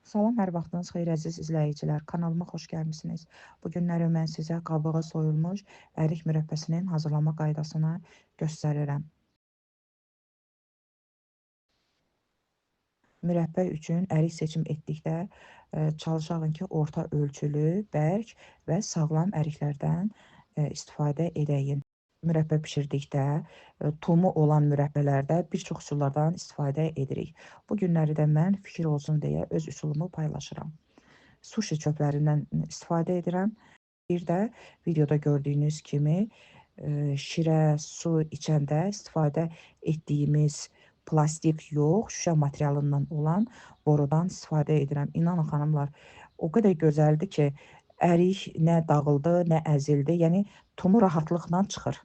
Salam, hər vaxtınız xeyir əziz izləyicilər. Kanalıma xoş gəlmisiniz. Bu günləri mən sizə qabığı soyulmuş ərik mürəbbəsinin hazırlama qaydasını göstərirəm. Mürəbbə üçün ərik seçim etdikdə çalışağın ki, orta ölçülü, bərk və sağlam əriklərdən istifadə edəyin. Mürəbbə bişirdikdə, tumu olan mürəbbələrdə bir çox üsullardan istifadə edirik. Bu günləri də mən fikir olsun deyə öz üsulumu paylaşıram. Sushi çöplərindən istifadə edirəm. Bir də videoda gördüyünüz kimi şirə, su içəndə istifadə etdiyimiz plastik yox, şüşə materialından olan borudan istifadə edirəm. İnanın xanımlar, o qədər gözəldir ki, ərik nə dağıldı, nə əzildi. Yəni tumu rahatlıqla çıxır.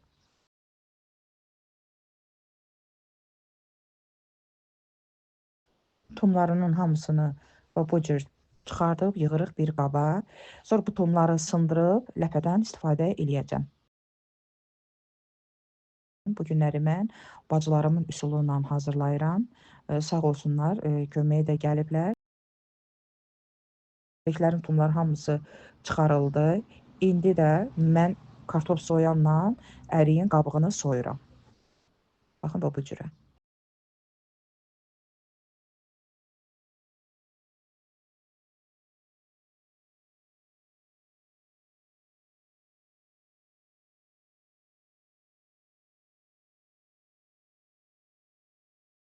Tumlarının hamısını bu cür çıxardıb yığırıq bir qaba. Sonra bu tumları sındırıb ləpədən istifadə eləyəcəm. Bu günləri mən bacılarımın üsulu ilə hazırlayıram. Sağ olsunlar, köməyə də gəliblər. Əriklərin tumları hamısı çıxarıldı. İndi də mən kartof soyanla əriyin qabığını soyuram. Baxın bu cürə.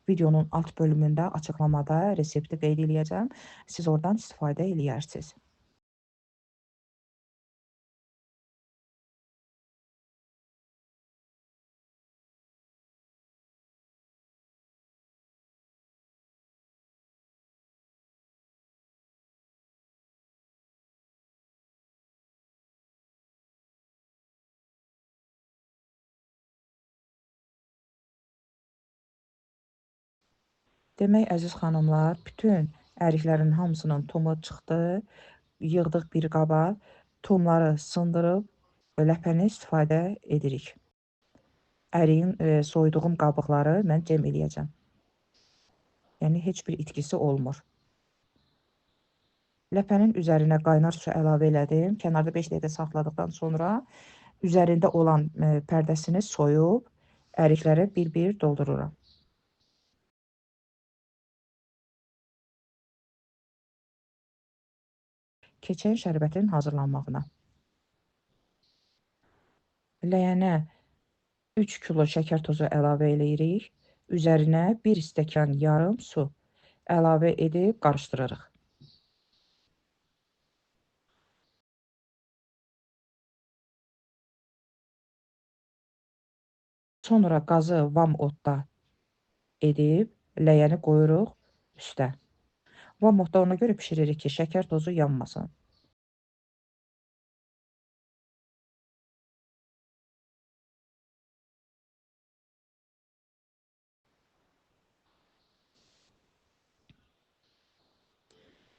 Videonun alt bölümündə açıqlamada resepti qeyd eləyəcəm. Siz oradan istifadə eləyərsiniz. Demək, əziz xanımlar, bütün əriklərin hamısının tumu çıxdı. Yığdıq bir qaba, tumları sındırıb ləpəni istifadə edirik. Əriyin soyduğum qabıqları mən cəm eləyəcəm. Yəni, heç bir itkisi olmur. Ləpənin üzərinə qaynar su əlavə elədim. Kənarda 5 dəqiqə saxladıqdan sonra üzərində olan pərdəsini soyub ərikləri bir-bir doldururam. Keçək şərbətin hazırlanmağına. Ləyənə 3 kilo şəkər tozu əlavə eləyirik. Üzərinə 1 stəkan yarım su əlavə edib qarışdırırıq. Sonra qazı vam odda edib ləyəni qoyuruq üstə. Vam odda ona görə bişiririk ki, şəkər tozu yanmasın.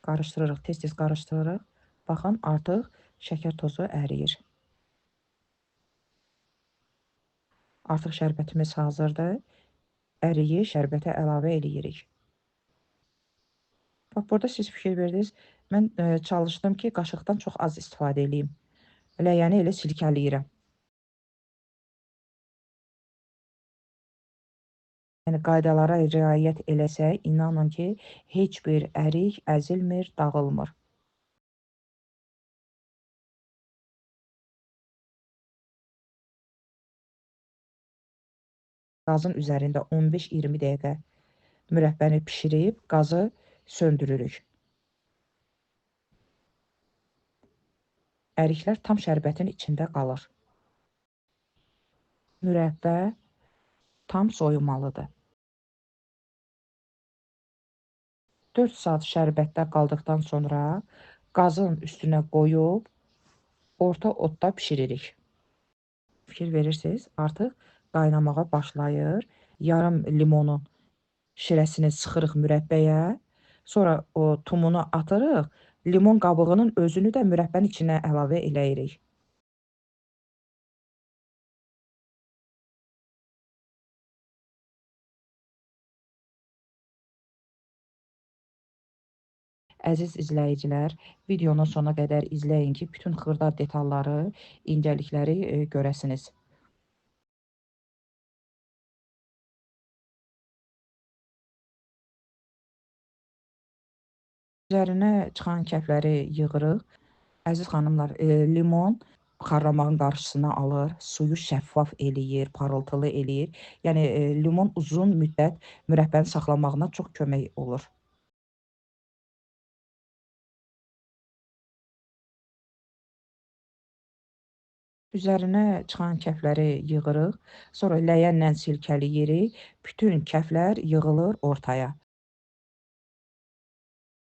Qarışdırırıq, tez-tez qarışdırırıq. Baxın, artıq şəkər tozu əriyir. Artıq şərbətimiz hazırdır. Əriyi şərbətə əlavə eləyirik. Bax, burada siz fikir verdiniz. Mən çalışdım ki, qaşıqdan çox az istifadə edeyim. Ləyəni elə silkələyirəm. Yəni, qaydalara riayət eləsək, inanın ki, heç bir ərik əzilmir, dağılmır. Qazın üzərində 15-20 dəqiqə mürəbbəni bişirib qazı söndürürük. Əriklər tam şərbətin içində qalır. Mürəbbə tam soyumalıdır. 4 saat şərbətdə qaldıqdan sonra qazın üstünə qoyub orta odda bişiririk. Fikir verirsiniz, artıq qaynamağa başlayır. Yarım limonun şirəsini sıxırıq mürəbbəyə, sonra o tumunu atırıq, limon qabığının özünü də mürəbbənin içinə əlavə eləyirik. Əziz izləyicilər, videonu sona qədər izləyin ki, bütün xırda detalları, incəlikləri görəsiniz. Üzərinə çıxan kəfləri yığırıq. Əziz xanımlar, limon xarlamağın qarşısını alır, suyu şəffaf eləyir, parıltılı eləyir. Yəni limon uzun müddət mürəbbəni saxlamağına çox kömək olur. Üzərinə çıxan kəfləri yığırıq, sonra ləyənlə silkələyirik, bütün kəflər yığılır ortaya.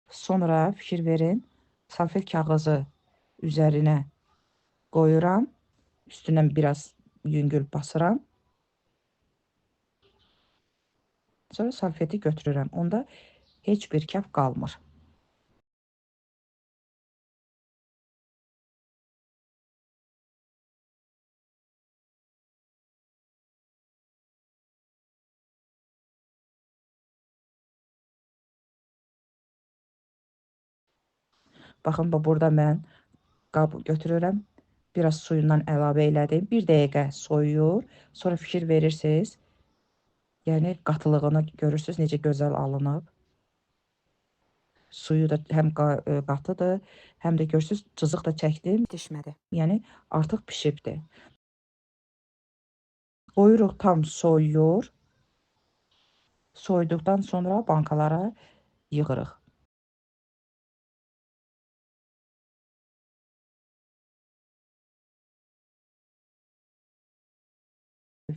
Sonra fikir verin, salfet kağızı üzərinə qoyuram, üstündən biraz yüngül basıram, sonra salfeti götürürəm. Onda heç bir kəf qalmır. Baxın, burada mən qab götürürəm, biraz suyundan əlavə elədim. 1 dəqiqə soyuyur, sonra fikir verirsiniz, yəni qatılığını görürsünüz necə gözəl alınıb. Suyu da həm qatıdır, həm də görürsünüz cızıq da çəkdim, dişmədi. Yəni artıq bişibdir. Qoyuruq tam soyuyur. Soyuduqdan sonra bankalara yığırıq.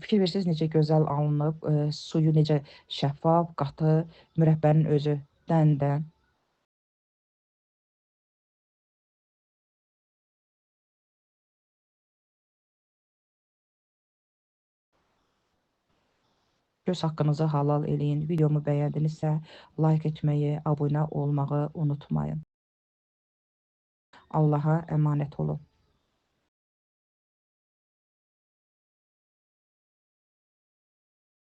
Fikir verirsiniz necə gözəl alınıb, suyu necə şəffaf, qatı, mürəbbənin özü dən-dən. Göz haqqınızı halal eləyin. Videomu bəyəndinizsə, like etməyi, abunə olmağı unutmayın. Allaha əmanət olun.